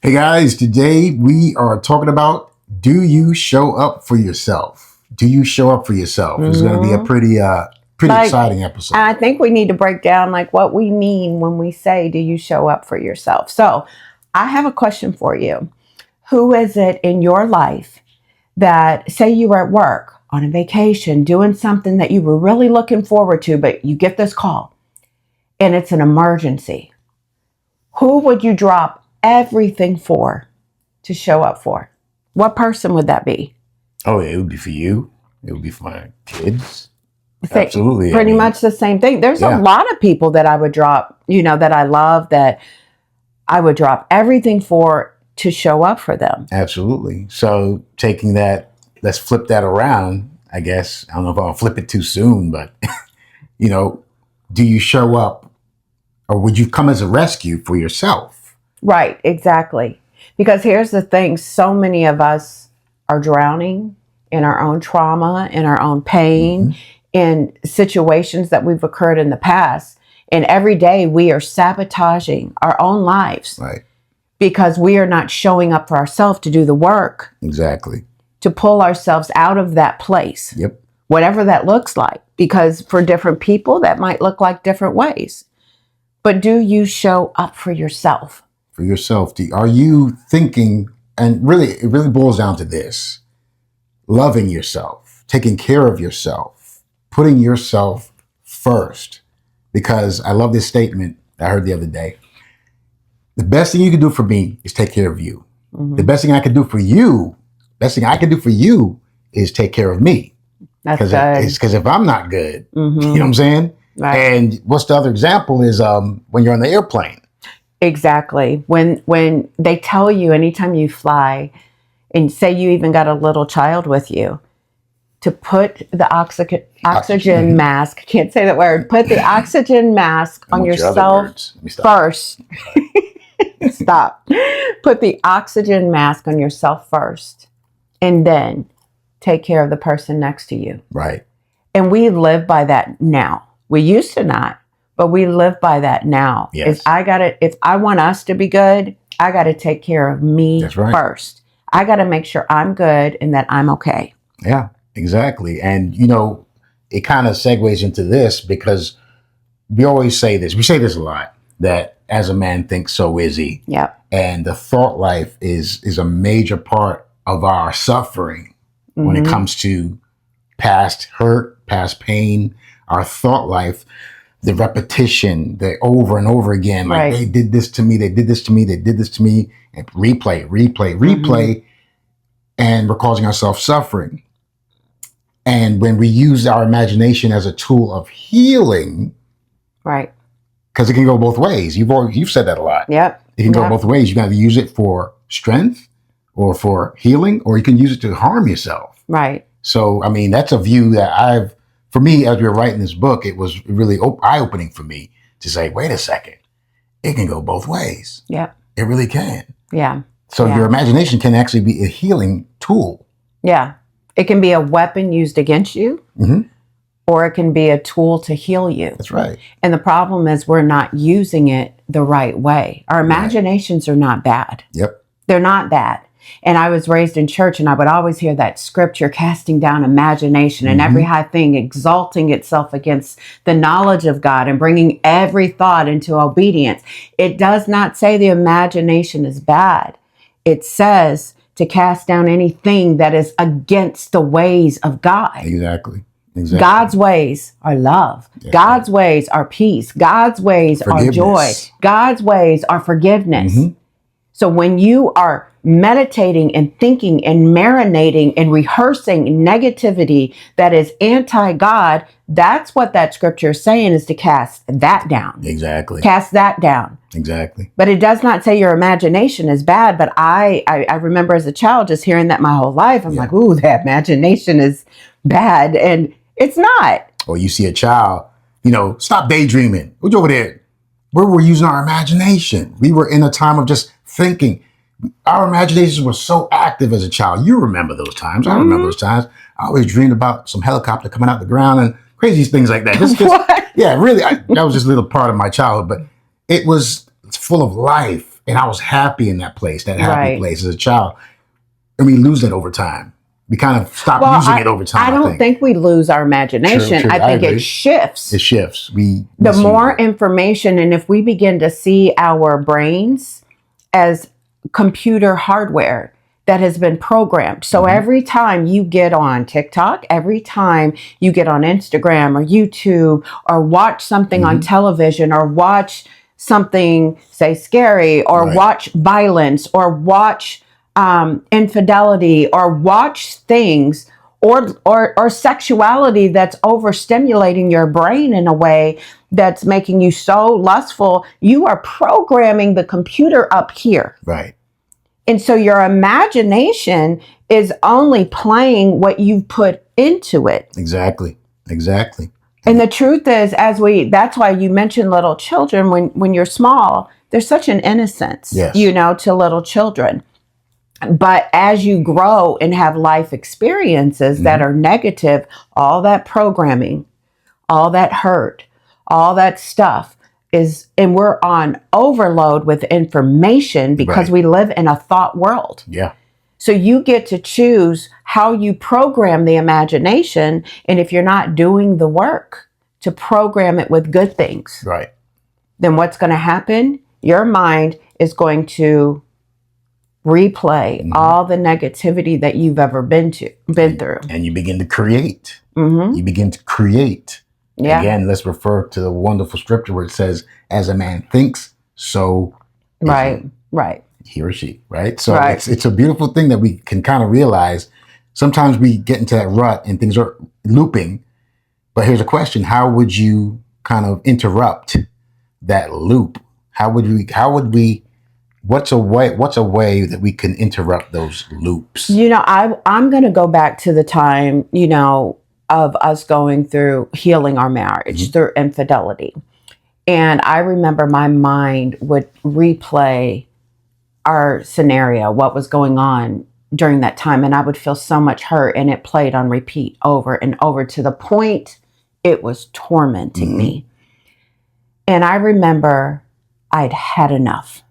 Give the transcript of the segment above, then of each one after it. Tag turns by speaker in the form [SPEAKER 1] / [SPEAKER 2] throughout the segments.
[SPEAKER 1] Hey guys, today we are talking about, do you show up for yourself? Do you show up for yourself? It's going to be a pretty exciting episode.
[SPEAKER 2] And I think we need to break down like what we mean when we say, do you show up for yourself? So I have a question for you. Who is it in your life that, say you were at work on a vacation doing something that you were really looking forward to, but you get this call and it's an emergency? Who would you drop everything for to show up for? What person would that be?
[SPEAKER 1] Oh, it would be for you. It would be for my kids. Absolutely.
[SPEAKER 2] Pretty much the same thing. There's a lot of people that I would drop, that I love, that I would drop everything for to show up for them.
[SPEAKER 1] Absolutely. So taking that, let's flip that around, I guess. I don't know if I'll flip it too soon, but, do you show up, or would you come as a rescue for yourself?
[SPEAKER 2] Right, exactly. Because here's the thing, so many of us are drowning in our own trauma, in our own pain, in situations that we've occurred in the past. And every day we are sabotaging our own lives.
[SPEAKER 1] Right.
[SPEAKER 2] Because we are not showing up for ourselves to do the work.
[SPEAKER 1] Exactly.
[SPEAKER 2] To pull ourselves out of that place.
[SPEAKER 1] Yep.
[SPEAKER 2] Whatever that looks like. Because for different people, that might look like different ways. But do you show up for yourself?
[SPEAKER 1] For yourself. Are you thinking, and really, it really boils down to this: loving yourself, taking care of yourself, putting yourself first. Because I love this statement I heard the other day. The best thing you can do for me is take care of you. Mm-hmm. The best thing I can do for you, is take care of me.
[SPEAKER 2] That's good.
[SPEAKER 1] Because if I'm not good, you know what I'm saying? Right. And what's the other example is when you're on the airplane.
[SPEAKER 2] Exactly. When they tell you anytime you fly, and say you even got a little child with you, to put the oxygen mask, can't say that word, put the oxygen mask on yourself first. Stop. Put the oxygen mask on yourself first, and then take care of the person next to you.
[SPEAKER 1] Right.
[SPEAKER 2] And we live by that now. We used to not, but we live by that now.
[SPEAKER 1] Yes.
[SPEAKER 2] If I want us to be good, I got to take care of me first. I got to make sure I'm good and that I'm okay.
[SPEAKER 1] Yeah, exactly. And, it kind of segues into this, because we always say this. We say this a lot, that as a man thinks, so is he.
[SPEAKER 2] Yep.
[SPEAKER 1] And the thought life is a major part of our suffering when it comes to past hurt, past pain, our thought life, the repetition, the over and over again, like they did this to me, they did this to me, they did this to me, and replay, and we're causing ourselves suffering. And when we use our imagination as a tool of healing,
[SPEAKER 2] right?
[SPEAKER 1] Because it can go both ways. You've said that a lot.
[SPEAKER 2] Yep.
[SPEAKER 1] It can go both ways. You got to use it for strength or for healing, or you can use it to harm yourself.
[SPEAKER 2] Right.
[SPEAKER 1] So, I mean, that's a view that for me, as we were writing this book, it was really eye-opening for me to say, wait a second, it can go both ways.
[SPEAKER 2] Yeah.
[SPEAKER 1] It really can.
[SPEAKER 2] Yeah.
[SPEAKER 1] So your imagination can actually be a healing tool.
[SPEAKER 2] Yeah. It can be a weapon used against you, or it can be a tool to heal you.
[SPEAKER 1] That's right.
[SPEAKER 2] And the problem is we're not using it the right way. Our imaginations are not bad.
[SPEAKER 1] Yep.
[SPEAKER 2] They're not bad. And I was raised in church, and I would always hear that scripture, casting down imagination and every high thing exalting itself against the knowledge of God and bringing every thought into obedience. It does not say the imagination is bad. It says to cast down anything that is against the ways of God.
[SPEAKER 1] Exactly.
[SPEAKER 2] God's ways are love. Yes, God's ways are peace. God's ways are joy. God's ways are forgiveness. So when you are meditating and thinking and marinating and rehearsing negativity that is anti-God, that's what that scripture is saying, is to cast that down.
[SPEAKER 1] Exactly.
[SPEAKER 2] Cast that down.
[SPEAKER 1] Exactly.
[SPEAKER 2] But it does not say your imagination is bad. But I remember as a child just hearing that my whole life. I'm like, ooh, that imagination is bad. And it's not.
[SPEAKER 1] Or you see a child, stop daydreaming. What you over there? We were using our imagination. We were in a time of just thinking. Our imaginations were so active as a child. You remember those times. I remember those times. I always dreamed about some helicopter coming out the ground and crazy things like that. What? Yeah, really. That was just a little part of my childhood, but it was full of life. and I was happy in that place, that happy
[SPEAKER 2] Right.
[SPEAKER 1] place as a child. And we lose it over time. We kind of stop
[SPEAKER 2] Well,
[SPEAKER 1] using it over time.
[SPEAKER 2] I don't think we lose our imagination.
[SPEAKER 1] True,
[SPEAKER 2] I think
[SPEAKER 1] agree.
[SPEAKER 2] it shifts.
[SPEAKER 1] It shifts. We
[SPEAKER 2] The
[SPEAKER 1] misuse
[SPEAKER 2] more
[SPEAKER 1] it.
[SPEAKER 2] information, and if we begin to see our brains as computer hardware that has been programmed. So every time you get on TikTok, every time you get on Instagram or YouTube or watch something on television or watch something, say, scary, or
[SPEAKER 1] Right.
[SPEAKER 2] watch violence, or watch infidelity, or watch things or sexuality that's overstimulating your brain in a way that's making you so lustful, you are programming the computer up here.
[SPEAKER 1] Right.
[SPEAKER 2] And so your imagination is only playing what you've put into it.
[SPEAKER 1] Exactly. Exactly.
[SPEAKER 2] And the truth is, that's why you mentioned little children when you're small, there's such an innocence,
[SPEAKER 1] Yes.
[SPEAKER 2] to little children. But as you grow and have life experiences that are negative, all that programming, all that hurt, all that stuff and we're on overload with information because
[SPEAKER 1] Right.
[SPEAKER 2] we live in a thought world.
[SPEAKER 1] Yeah.
[SPEAKER 2] So you get to choose how you program the imagination. And if you're not doing the work to program it with good things,
[SPEAKER 1] Right.
[SPEAKER 2] then what's going to happen? Your mind is going to replay all the negativity that you've ever been through.
[SPEAKER 1] And you begin to create.
[SPEAKER 2] Mm-hmm.
[SPEAKER 1] You begin to create.
[SPEAKER 2] Yeah.
[SPEAKER 1] Again, let's refer to the wonderful scripture where it says, as a man thinks, so is
[SPEAKER 2] Right. Right.
[SPEAKER 1] he or she, right? So
[SPEAKER 2] Right.
[SPEAKER 1] it's a beautiful thing that we can kind of realize. Sometimes we get into that rut and things are looping. But here's a question. How would you kind of interrupt that loop? What's a way that we can interrupt those loops?
[SPEAKER 2] I'm going to go back to the time, of us going through healing our marriage through infidelity. And I remember my mind would replay our scenario, what was going on during that time. And I would feel so much hurt, and it played on repeat over and over to the point it was tormenting me. And I remember I'd had enough.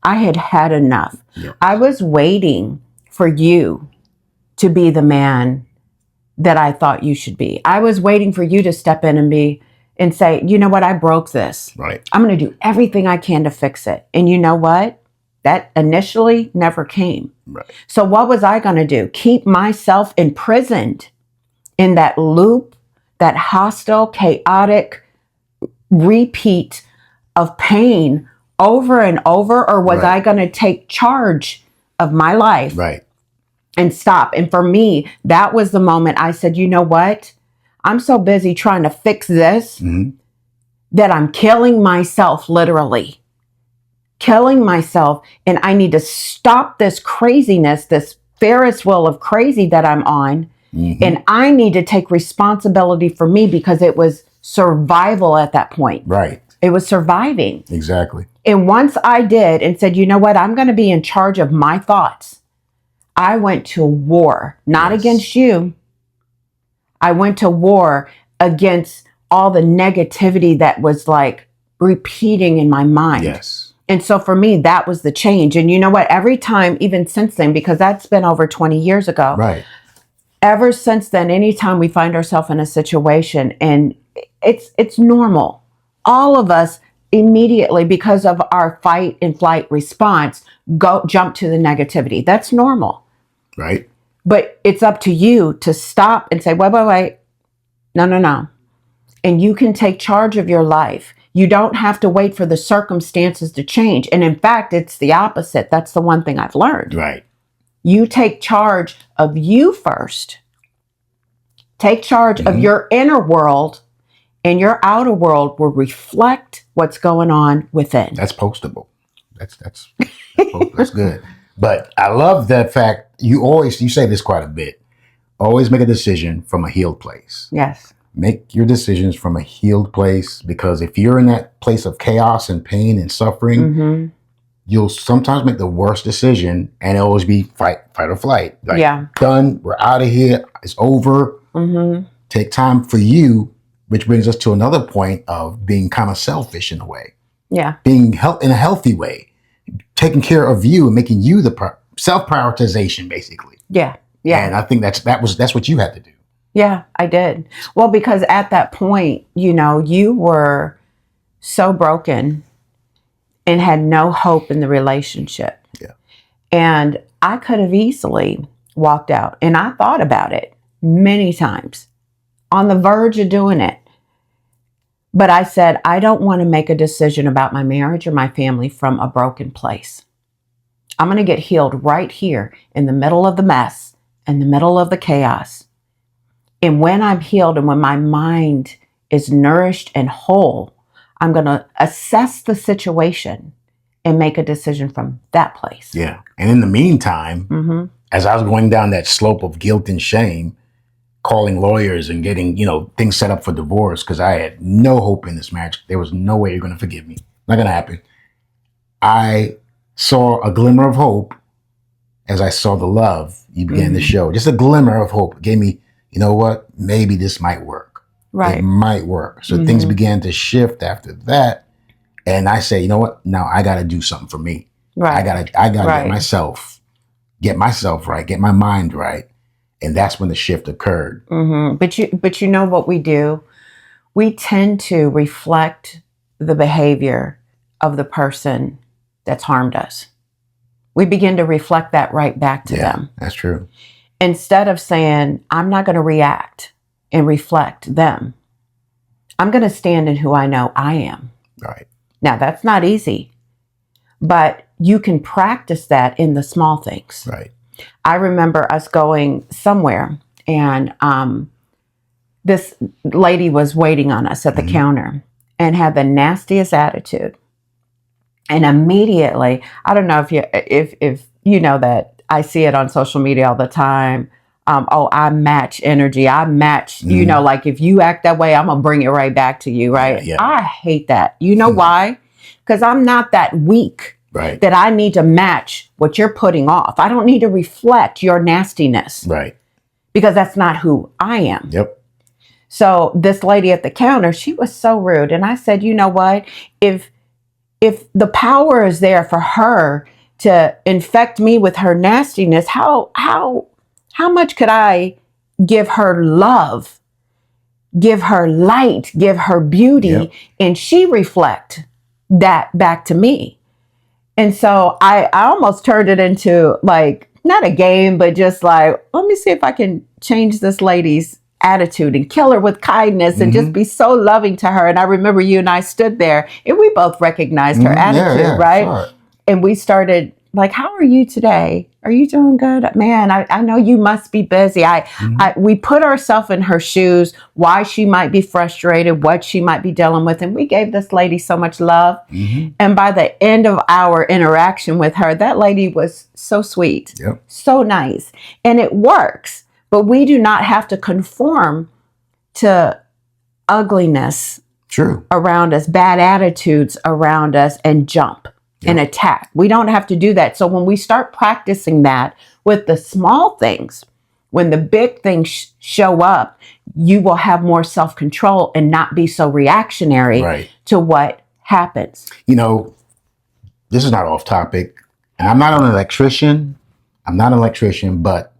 [SPEAKER 2] I had had enough.
[SPEAKER 1] Yeah.
[SPEAKER 2] I was waiting for you to be the man that I thought you should be. I was waiting for you to step in and say, you know what, I broke this.
[SPEAKER 1] Right.
[SPEAKER 2] I'm going to do everything I can to fix it. And you know what? That initially never came.
[SPEAKER 1] Right.
[SPEAKER 2] So what was I going to do? Keep myself imprisoned in that loop, that hostile, chaotic repeat of pain over and over? Or was
[SPEAKER 1] Right.
[SPEAKER 2] I going to take charge of my life
[SPEAKER 1] Right.
[SPEAKER 2] and stop? And for me, that was the moment I said, you know what? I'm so busy trying to fix this that I'm killing myself, literally. Killing myself. And I need to stop this craziness, this Ferris wheel of crazy that I'm on. And I need to take responsibility for me, because it was survival at that point.
[SPEAKER 1] Right.
[SPEAKER 2] It was surviving.
[SPEAKER 1] Exactly.
[SPEAKER 2] And once I did and said, you know what, I'm going to be in charge of my thoughts, I went to war, not
[SPEAKER 1] Yes.
[SPEAKER 2] against you. I went to war against all the negativity that was like repeating in my mind.
[SPEAKER 1] Yes.
[SPEAKER 2] And so for me, that was the change. And you know what, every time, even since then, because that's been over 20 years ago,
[SPEAKER 1] Right.
[SPEAKER 2] ever since then, anytime we find ourselves in a situation, and it's normal, all of us immediately, because of our fight and flight response, jump to the negativity. That's normal.
[SPEAKER 1] Right.
[SPEAKER 2] But it's up to you to stop and say, wait. No. And you can take charge of your life. You don't have to wait for the circumstances to change. And in fact, it's the opposite. That's the one thing I've learned.
[SPEAKER 1] Right.
[SPEAKER 2] You take charge of you first. Take charge of your inner world, and your outer world will reflect what's going on within.
[SPEAKER 1] That's postable. That's good. But I love that fact. You say this quite a bit. Always make a decision from a healed place.
[SPEAKER 2] Yes.
[SPEAKER 1] Make your decisions from a healed place, because if you're in that place of chaos and pain and suffering, you'll sometimes make the worst decision, and it'll always be fight or flight. Like, done. We're out of here. It's over. Take time for you, which brings us to another point of being kind of selfish in a way.
[SPEAKER 2] Yeah.
[SPEAKER 1] Being in a healthy way. taking care of you and making you the self-prioritization, basically.
[SPEAKER 2] Yeah. Yeah.
[SPEAKER 1] And I think that's what you had to do.
[SPEAKER 2] Yeah, I did. Well, because at that point, you were so broken and had no hope in the relationship.
[SPEAKER 1] Yeah.
[SPEAKER 2] And I could have easily walked out. And I thought about it many times, on the verge of doing it. But I said, I don't want to make a decision about my marriage or my family from a broken place. I'm going to get healed right here in the middle of the mess, in the middle of the chaos. And when I'm healed and when my mind is nourished and whole, I'm going to assess the situation and make a decision from that place.
[SPEAKER 1] Yeah. And in the meantime, as I was going down that slope of guilt and shame, calling lawyers and getting, things set up for divorce, because I had no hope in this marriage. There was no way you're going to forgive me. Not going to happen. I saw a glimmer of hope as I saw the love you began to show. Just a glimmer of hope. It gave me, you know what? Maybe this might work.
[SPEAKER 2] Right.
[SPEAKER 1] It might work. So things began to shift after that. And I say, you know what? Now I got to do something for me.
[SPEAKER 2] Right.
[SPEAKER 1] I got to get myself right, get my mind right. And that's when the shift occurred.
[SPEAKER 2] But you know what we do? We tend to reflect the behavior of the person that's harmed us. We begin to reflect that right back to them.
[SPEAKER 1] That's true.
[SPEAKER 2] Instead of saying, I'm not going to react and reflect them. I'm going to stand in who I know I am.
[SPEAKER 1] Right.
[SPEAKER 2] Now, that's not easy, but you can practice that in the small things.
[SPEAKER 1] Right.
[SPEAKER 2] I remember us going somewhere and this lady was waiting on us at the counter and had the nastiest attitude. And immediately, I don't know if you know that I see it on social media all the time. I match energy. I match, like if you act that way, I'm going to bring it right back to you, right?
[SPEAKER 1] Yeah.
[SPEAKER 2] I hate that. You know why? Because I'm not that weak.
[SPEAKER 1] Right.
[SPEAKER 2] That I need to match what you're putting off. I don't need to reflect your nastiness.
[SPEAKER 1] Right.
[SPEAKER 2] Because that's not who I am.
[SPEAKER 1] Yep.
[SPEAKER 2] So this lady at the counter, she was so rude. And I said, you know what? If the power is there for her to infect me with her nastiness, how much could I give her love, give her light, give her beauty, and she reflect that back to me? And so I almost turned it into like, not a game, but just like, let me see if I can change this lady's attitude and kill her with kindness and just be so loving to her. And I remember you and I stood there and we both recognized her attitude, right? Sure. And we started like, how are you today? Are you doing good? Man, I know you must be busy. We put ourselves in her shoes, why she might be frustrated, what she might be dealing with. And we gave this lady so much love. And by the end of our interaction with her, that lady was so sweet, so nice. And it works. But we do not have to conform to ugliness around us, bad attitudes around us, and jump. And attack. We don't have to do that. So when we start practicing that with the small things, when the big things show up, you will have more self-control and not be so reactionary to what happens.
[SPEAKER 1] This is not off topic, and I'm not an electrician. But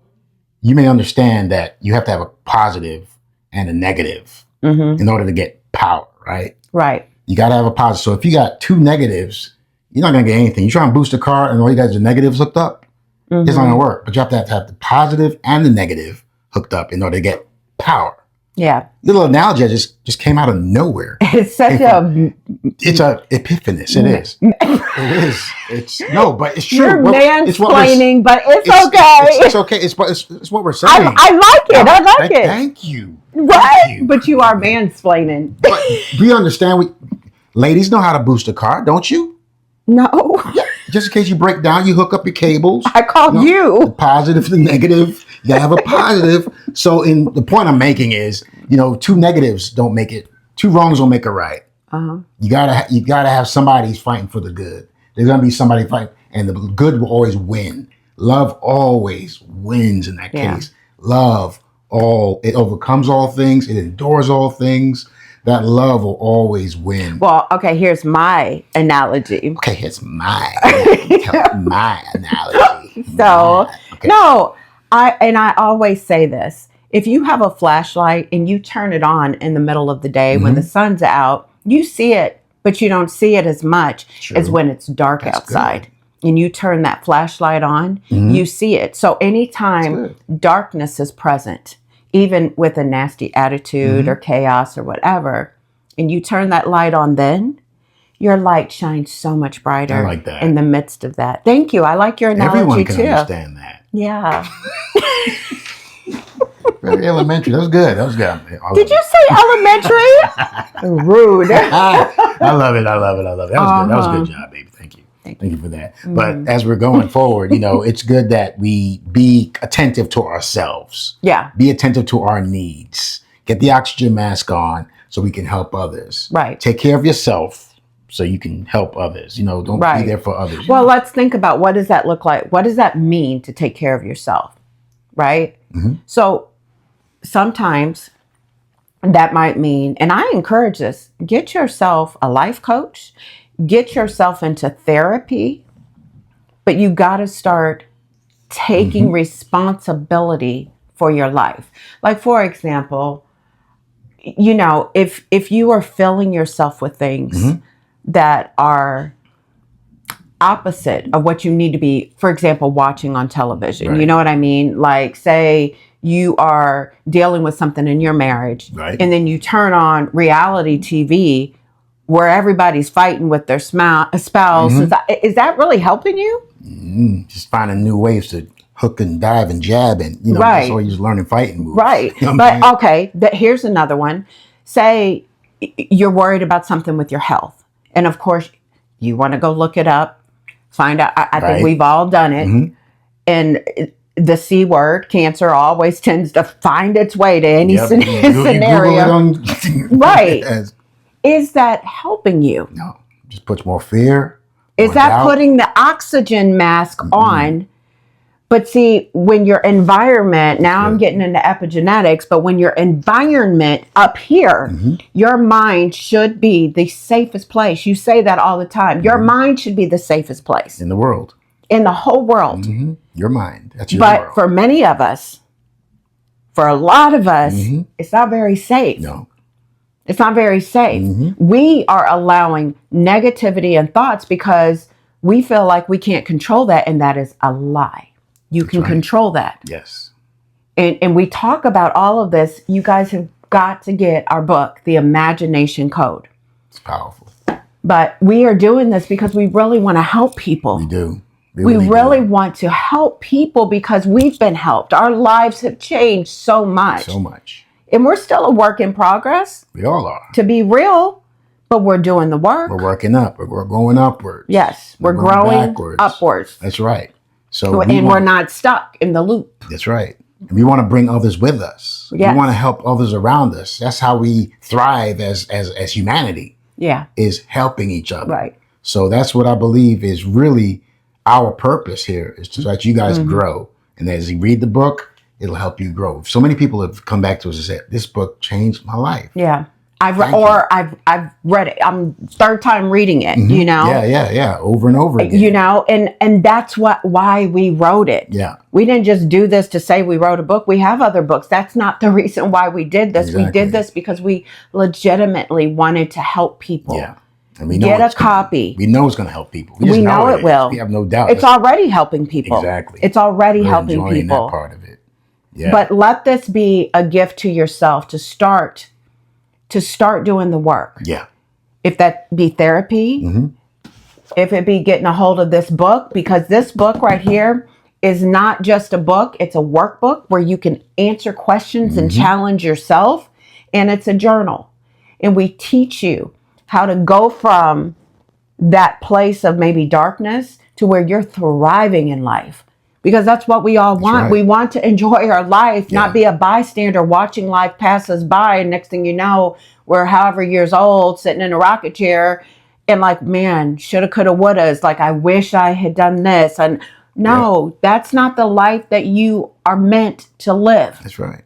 [SPEAKER 1] you may understand that you have to have a positive and a negative in order to get power, right?
[SPEAKER 2] Right.
[SPEAKER 1] You got to have a positive. So if you got two negatives, you're not going to get anything. You try and boost a car and all you got is the negatives hooked up. It's not going to work. But you have to have the positive and the negative hooked up in order to get power.
[SPEAKER 2] Yeah.
[SPEAKER 1] Little analogy just came out of nowhere.
[SPEAKER 2] It's such
[SPEAKER 1] it's a epiphanous. It is. It is. But it's true.
[SPEAKER 2] You're mansplaining, but it's okay.
[SPEAKER 1] It's okay. It's what we're saying.
[SPEAKER 2] I like it. I like it.
[SPEAKER 1] Thank you.
[SPEAKER 2] Right?
[SPEAKER 1] Thank you.
[SPEAKER 2] But you are mansplaining.
[SPEAKER 1] But we understand. Ladies know how to boost a car, don't you?
[SPEAKER 2] No.
[SPEAKER 1] Yeah. Just in case you break down, you hook up your cables.
[SPEAKER 2] I call you.
[SPEAKER 1] The positive, the negative. You have a positive. So the point I'm making is, two negatives don't make it. Two wrongs don't make it right. You gotta have somebody fighting for the good. There's gonna be somebody fighting, and the good will always win. Love always wins in that case. Love it overcomes all things. It endures all things. that love will always win.
[SPEAKER 2] Well, okay, here's my analogy.
[SPEAKER 1] Okay, here's my analogy.
[SPEAKER 2] So,
[SPEAKER 1] Okay.
[SPEAKER 2] no, I always say this. If you have a flashlight and you turn it on in the middle of the day when the sun's out, you see it, but you don't see it as much as when it's dark outside. Good. And you turn that flashlight on, you see it. So anytime darkness is present, even with a nasty attitude or chaos or whatever, and you turn that light on, then your light shines so much brighter.
[SPEAKER 1] I like that.
[SPEAKER 2] In the midst of that. Thank you. I like your analogy
[SPEAKER 1] Everyone can
[SPEAKER 2] too.
[SPEAKER 1] understand that.
[SPEAKER 2] Yeah.
[SPEAKER 1] Very elementary. That was good. That was good.
[SPEAKER 2] Did you say elementary? Rude.
[SPEAKER 1] I love it. I love it. I love it. That was good. That was a good job, baby. Thank you. Thank you for that. But as we're going forward, it's good that we be attentive to ourselves.
[SPEAKER 2] Yeah.
[SPEAKER 1] Be attentive to our needs. Get the oxygen mask on so we can help others.
[SPEAKER 2] Right.
[SPEAKER 1] Take care of yourself so you can help others. Don't be there for others.
[SPEAKER 2] Well, let's think about, what does that look like? What does that mean to take care of yourself? Right? So sometimes that might mean, and I encourage this, get yourself a life coach. Get yourself into therapy, but you got to start taking responsibility for your life. Like, for example, if you are filling yourself with things that are opposite of what you need to be, for example, watching on television, you know what I mean? Like, say you are dealing with something in your marriage, and then you turn on reality TV where everybody's fighting with their spouse. Is that really helping you?
[SPEAKER 1] Just finding new ways to hook and dive and jab, and that's all you're just learning fighting moves.
[SPEAKER 2] Right. But okay, here's another one. Say you're worried about something with your health, and of course you want to go look it up, find out. I think we've all done it, and the C word, cancer, always tends to find its way to any scenario. Right. Is that helping you?
[SPEAKER 1] No, just puts more fear.
[SPEAKER 2] Is that putting the oxygen mask on? But see, when your environment, now I'm getting into epigenetics, but when your environment up here, your mind should be the safest place. You say that all the time. Your mind should be the safest place.
[SPEAKER 1] In the world.
[SPEAKER 2] In the whole world.
[SPEAKER 1] Your mind. That's your world.
[SPEAKER 2] But for many of us, for a lot of us, it's not very safe.
[SPEAKER 1] No.
[SPEAKER 2] It's not very safe. We are allowing negativity and thoughts because we feel like we can't control that, and that is a lie. You can control that.
[SPEAKER 1] Yes.
[SPEAKER 2] And we talk about all of this. You guys have got to get our book, The Imagination Code.
[SPEAKER 1] It's powerful.
[SPEAKER 2] But we are doing this because we really want to help people.
[SPEAKER 1] We do.
[SPEAKER 2] We really want to help people because we've been helped. Our lives have changed so much.
[SPEAKER 1] So much.
[SPEAKER 2] And we're still a work in progress.
[SPEAKER 1] We all are.
[SPEAKER 2] To be real, but we're doing the work.
[SPEAKER 1] We're working up. We're going upwards.
[SPEAKER 2] Yes, we're growing upwards.
[SPEAKER 1] That's right. So
[SPEAKER 2] we're not stuck in the loop.
[SPEAKER 1] That's right. And we want to bring others with us.
[SPEAKER 2] Yes.
[SPEAKER 1] We want to help others around us. That's how we thrive as humanity.
[SPEAKER 2] Yeah.
[SPEAKER 1] Is helping each other.
[SPEAKER 2] Right.
[SPEAKER 1] So that's what I believe is really our purpose here, is to let you guys grow. And as you read the book, it'll help you grow. So many people have come back to us and said, this book changed my life.
[SPEAKER 2] Yeah. I've read it. I'm third time reading it,
[SPEAKER 1] Yeah. Over and over again.
[SPEAKER 2] And that's why we wrote it.
[SPEAKER 1] Yeah.
[SPEAKER 2] We didn't just do this to say we wrote a book. We have other books. That's not the reason why we did this.
[SPEAKER 1] Exactly.
[SPEAKER 2] We did this because we legitimately wanted to help people.
[SPEAKER 1] Yeah. And we know
[SPEAKER 2] get a copy.
[SPEAKER 1] We know it's going to help people.
[SPEAKER 2] We know it will.
[SPEAKER 1] We have no doubt.
[SPEAKER 2] It's already helping people.
[SPEAKER 1] Exactly.
[SPEAKER 2] It's already
[SPEAKER 1] really
[SPEAKER 2] helping people.
[SPEAKER 1] That part of it. Yeah.
[SPEAKER 2] But let this be a gift to yourself to start doing the work.
[SPEAKER 1] Yeah.
[SPEAKER 2] If that be therapy, if it be getting a hold of this book, because this book right here is not just a book, it's a workbook where you can answer questions and challenge yourself. And it's a journal. And we teach you how to go from that place of maybe darkness to where you're thriving in life. Because that's what we all want.
[SPEAKER 1] Right.
[SPEAKER 2] We want to enjoy our life, not be a bystander watching life pass us by. And next thing you know, we're however years old, sitting in a rocket chair and like, man, shoulda, coulda, woulda. It's like, I wish I had done this. And no, that's not the life that you are meant to live.
[SPEAKER 1] That's right.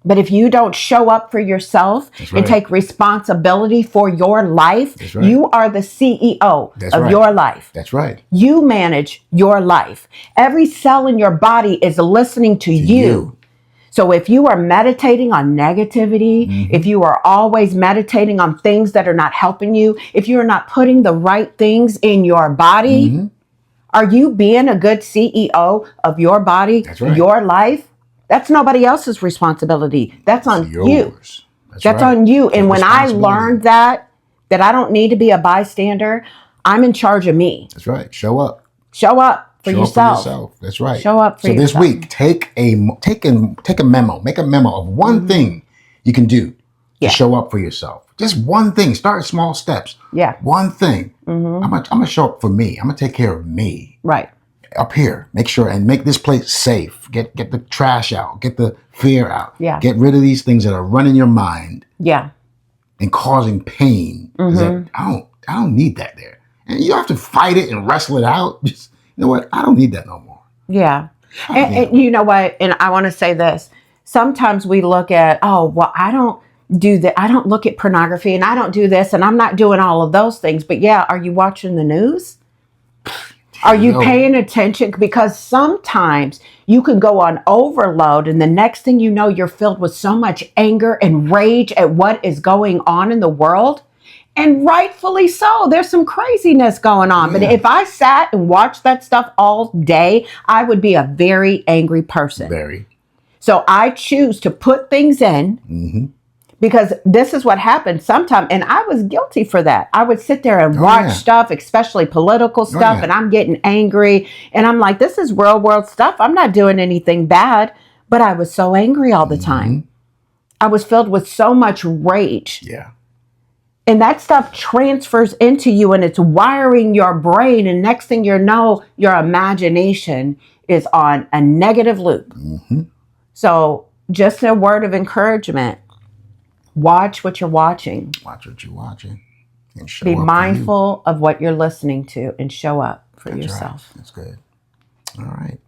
[SPEAKER 2] But if you don't show up for yourself
[SPEAKER 1] That's
[SPEAKER 2] and
[SPEAKER 1] right.
[SPEAKER 2] take responsibility for your life,
[SPEAKER 1] That's right.
[SPEAKER 2] you are the CEO
[SPEAKER 1] That's
[SPEAKER 2] of
[SPEAKER 1] right.
[SPEAKER 2] your life.
[SPEAKER 1] That's right.
[SPEAKER 2] You manage your life. Every cell in your body is listening to you. So if you are meditating on negativity, if you are always meditating on things that are not helping you, if you're not putting the right things in your body, are you being a good CEO of your body,
[SPEAKER 1] That's right.
[SPEAKER 2] your life? That's nobody else's responsibility. That's on you.
[SPEAKER 1] Yours.
[SPEAKER 2] That's
[SPEAKER 1] right.
[SPEAKER 2] on you.
[SPEAKER 1] Take
[SPEAKER 2] And when I
[SPEAKER 1] responsibility.
[SPEAKER 2] learned that I don't need to be a bystander, I'm in charge of me.
[SPEAKER 1] That's right. Show up.
[SPEAKER 2] Show up for
[SPEAKER 1] Show
[SPEAKER 2] yourself.
[SPEAKER 1] up for yourself. That's right.
[SPEAKER 2] Show up for
[SPEAKER 1] so
[SPEAKER 2] yourself.
[SPEAKER 1] this week, take a memo. Make a memo of one thing you can do to show up for yourself. Just one thing. Start small steps.
[SPEAKER 2] Yeah.
[SPEAKER 1] One thing. I'm gonna show up for me. I'm gonna take care of me.
[SPEAKER 2] Right.
[SPEAKER 1] Up here, make sure and make this place safe. Get the trash out. Get the fear out.
[SPEAKER 2] Yeah.
[SPEAKER 1] Get rid of these things that are running your mind
[SPEAKER 2] Yeah.
[SPEAKER 1] and causing pain. That I don't need that there. And you don't have to fight it and wrestle it out. Just, you know what? I don't need that no more.
[SPEAKER 2] Yeah. And you know what? And I want to say this. Sometimes we look at, oh, well, I don't do that. I don't look at pornography and I don't do this and I'm not doing all of those things. But yeah, are you watching the news? Are you paying attention? Because sometimes you can go on overload and the next thing you know, you're filled with so much anger and rage at what is going on in the world. And rightfully so. There's some craziness going on. But if I sat and watched that stuff all day, I would be a very angry person.
[SPEAKER 1] Very.
[SPEAKER 2] So I choose to put things in because this is what happens sometimes. And I was guilty for that. I would sit there and watch stuff, especially political stuff, and I'm getting angry. And I'm like, this is real world stuff. I'm not doing anything bad. But I was so angry all the time. I was filled with so much rage.
[SPEAKER 1] Yeah.
[SPEAKER 2] And that stuff transfers into you and it's wiring your brain. And next thing you know, your imagination is on a negative loop. So just a word of encouragement. Watch what you're watching.
[SPEAKER 1] Watch what you're watching. And show
[SPEAKER 2] Be
[SPEAKER 1] up for
[SPEAKER 2] mindful of what you're listening to and show up for
[SPEAKER 1] you. That's
[SPEAKER 2] yourself.
[SPEAKER 1] right. That's good. All right.